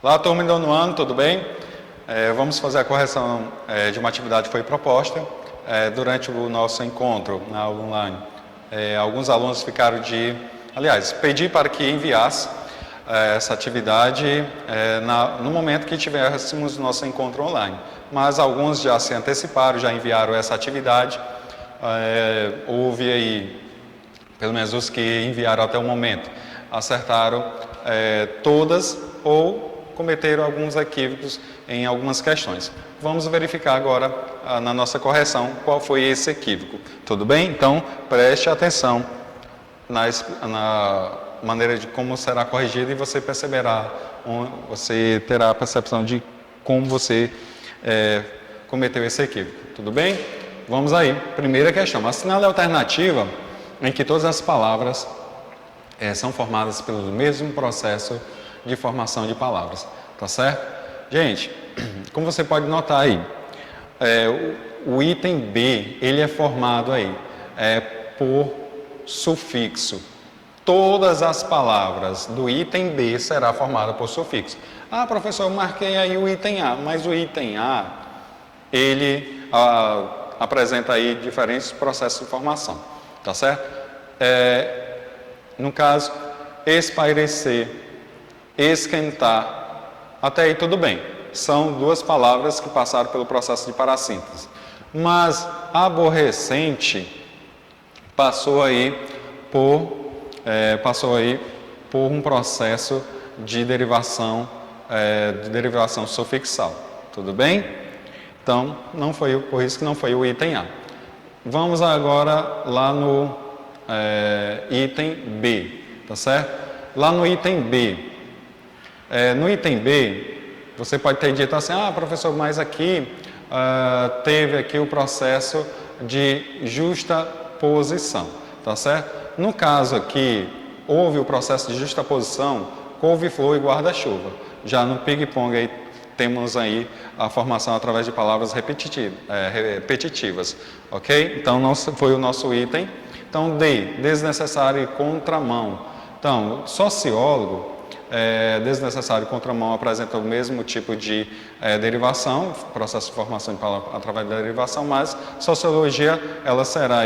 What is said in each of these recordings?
Olá, turma do nono ano, tudo bem? Vamos fazer a correção de uma atividade que foi proposta durante o nosso encontro na aula online. Alguns alunos ficaram pedi para que enviasse essa atividade no momento que tivéssemos nosso encontro online. Mas alguns já se anteciparam, já enviaram essa atividade. Houve aí, pelo menos os que enviaram até o momento, acertaram todas ou cometeram alguns equívocos em algumas questões. Vamos verificar agora na nossa correção qual foi esse equívoco. Tudo bem? Então, preste atenção na maneira de como será corrigido e você perceberá, você terá a percepção de como você cometeu esse equívoco. Tudo bem? Vamos aí. Primeira questão. Assinale a alternativa em que todas as palavras são formadas pelo mesmo processo de formação de palavras, tá certo? Gente, como você pode notar aí, o item B, ele é formado aí por sufixo. Todas as palavras do item B será formada por sufixo. Ah, professor, eu marquei aí o item A, mas o item A, ele apresenta aí diferentes processos de formação, tá certo? No caso, espairecer, esquentar, até aí tudo bem. São duas palavras que passaram pelo processo de parassíntese. Mas aborrecente passou aí por um processo de derivação sufixal. Tudo bem? Então, por isso que não foi o item A. Vamos agora lá no item B, tá certo? Lá no item B, você pode ter dito assim, professor, mas aqui teve aqui o processo de justaposição, tá certo? No caso aqui, houve o processo de justaposição, couve-flor e guarda-chuva. Já no ping-pong aí, temos aí a formação através de palavras repetitivas, ok? Então, não foi o nosso item. Então, D, desnecessário e contramão. Então, sociólogo, desnecessário e contramão apresentam o mesmo tipo de derivação, processo de formação de palavra através da derivação, mas sociologia, ela será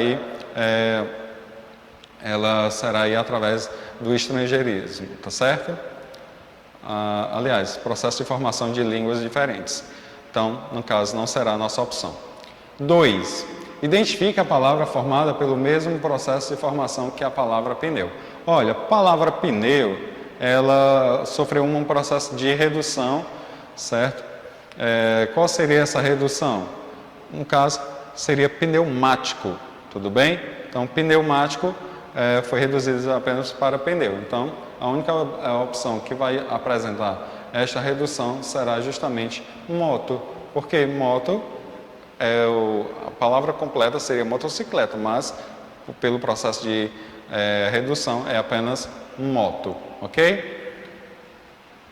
aí através do estrangeirismo, tá certo? Aliás, processo de formação de línguas diferentes. Então, no caso, não será a nossa opção. 2. Identifique a palavra formada pelo mesmo processo de formação que a palavra pneu. Olha, a palavra pneu, ela sofreu um processo de redução, certo? Qual seria essa redução? No caso, seria pneumático, tudo bem? Então, pneumático foi reduzido apenas para pneu. Então, a única opção que vai apresentar esta redução será justamente moto, porque moto, a palavra completa seria motocicleta, mas pelo processo de redução é apenas moto, ok?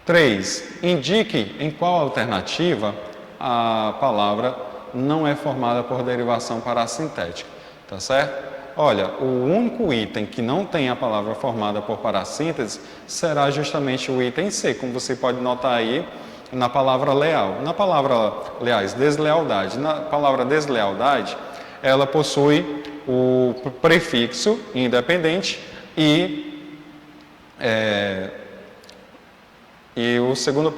3. Indique em qual alternativa a palavra não é formada por derivação parassintética, tá certo? Olha, o único item que não tem a palavra formada por parassíntese será justamente o item C, como você pode notar aí na palavra leal. Na palavra, aliás, deslealdade. Na palavra deslealdade, ela possui o prefixo independente e o segundo,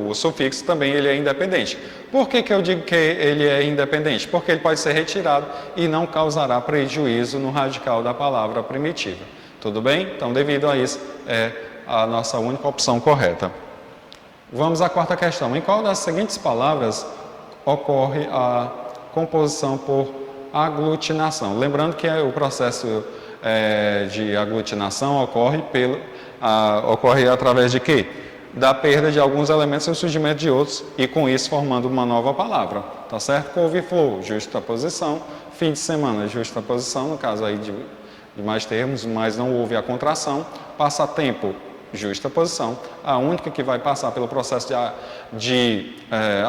o sufixo também ele é independente. Por que eu digo que ele é independente? Porque ele pode ser retirado e não causará prejuízo no radical da palavra primitiva. Tudo bem? Então, devido a isso, é a nossa única opção correta. Vamos à quarta questão. Em qual das seguintes palavras ocorre a composição por aglutinação? Lembrando que o processo de aglutinação ocorre através de quê? Da perda de alguns elementos e o surgimento de outros, e com isso formando uma nova palavra, tá certo? Couve-flor, justaposição, fim de semana, justaposição, no caso aí de mais termos, mas não houve a contração, passatempo, justaposição, a única que vai passar pelo processo de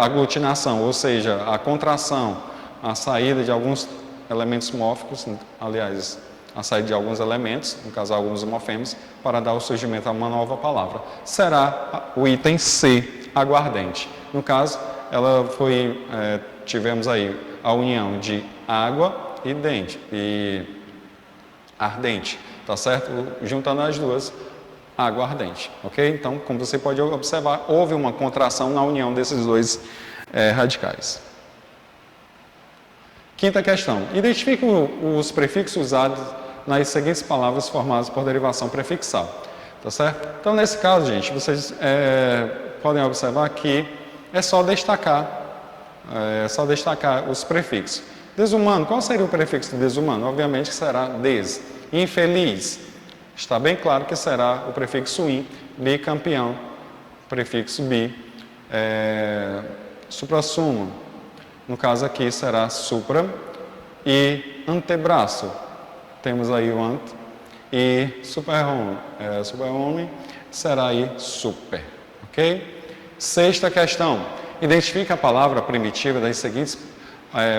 aglutinação, ou seja, a contração, a saída de alguns elementos mórficos, aliás, a saída de alguns elementos, no caso alguns morfemas, para dar o surgimento a uma nova palavra. Será o item C, aguardente. No caso, tivemos aí a união de água e dente, e ardente, tá certo? Juntando as duas, aguardente, ok? Então, como você pode observar, houve uma contração na união desses dois radicais. Quinta questão. Identifique os prefixos usados nas seguintes palavras formadas por derivação prefixal. Tá certo? Então, nesse caso, gente, vocês podem observar que é só destacar os prefixos. Desumano, qual seria o prefixo de desumano? Obviamente que será des. Infeliz, está bem claro que será o prefixo in. Bicampeão, prefixo bi. Suprassumo, no caso aqui será supra. E antebraço, temos aí o ante. E super-homem será aí super, ok? Sexta questão, identifique a palavra primitiva das seguintes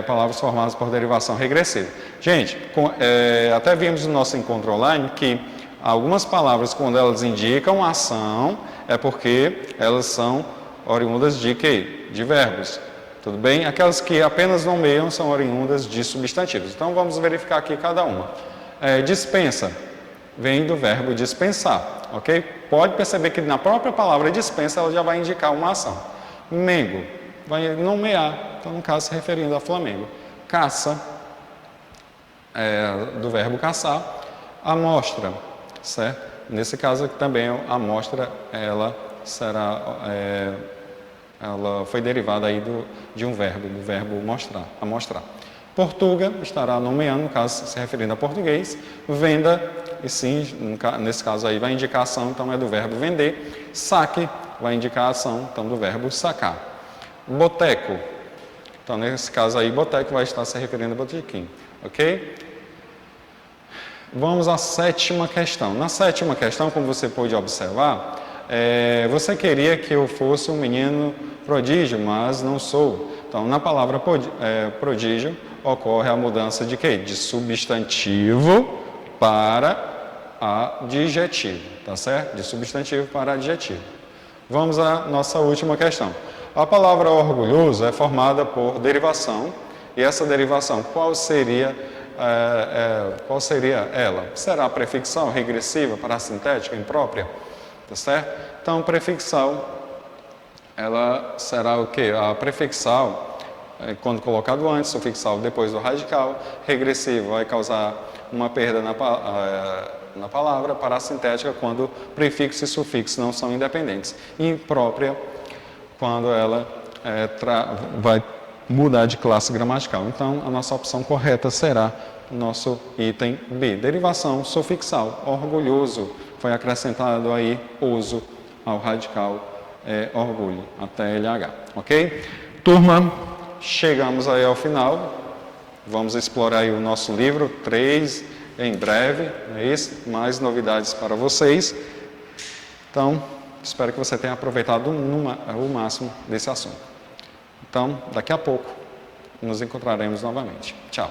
palavras formadas por derivação regressiva. Gente, até vimos no nosso encontro online que algumas palavras, quando elas indicam ação, é porque elas são oriundas de quê? De verbos. Tudo bem? Aquelas que apenas nomeiam são oriundas de substantivos. Então, vamos verificar aqui cada uma. Dispensa, vem do verbo dispensar, ok? Pode perceber que na própria palavra dispensa, ela já vai indicar uma ação. Mengo, vai nomear, então, no caso, se referindo a Flamengo. Caça, do verbo caçar. Amostra, certo? Nesse caso aqui também, a amostra, ela foi derivada aí de um verbo, do verbo mostrar, amostrar. Portuga estará nomeando, no caso, se referindo a português. Venda, e sim, nesse caso aí vai indicar ação, então é do verbo vender. Saque vai indicar ação, então do verbo sacar. Boteco, então nesse caso aí, boteco vai estar se referindo a botequim, ok? Vamos à sétima questão. Na sétima questão, como você pôde observar, você queria que eu fosse um menino prodígio, mas não sou. Então, na palavra prodígio, ocorre a mudança de quê? De substantivo para adjetivo, tá certo? De substantivo para adjetivo. Vamos à nossa última questão. A palavra orgulhoso é formada por derivação, e essa derivação, qual seria ela? Será a prefixal regressiva, parassintética, imprópria? Tá certo? Então, prefixal, ela será o quê? A prefixal, quando colocado antes, sufixal depois do radical, regressivo vai causar uma perda na palavra, parassintética quando prefixo e sufixo não são independentes. E imprópria, quando ela vai mudar de classe gramatical. Então, a nossa opção correta será o nosso item B. Derivação sufixal, orgulhoso. Foi acrescentado aí uso ao radical orgulho, até LH, ok? Turma, chegamos aí ao final. Vamos explorar aí o nosso livro 3 em breve, é isso? Mais novidades para vocês. Então, espero que você tenha aproveitado o máximo desse assunto. Então, daqui a pouco, nos encontraremos novamente. Tchau.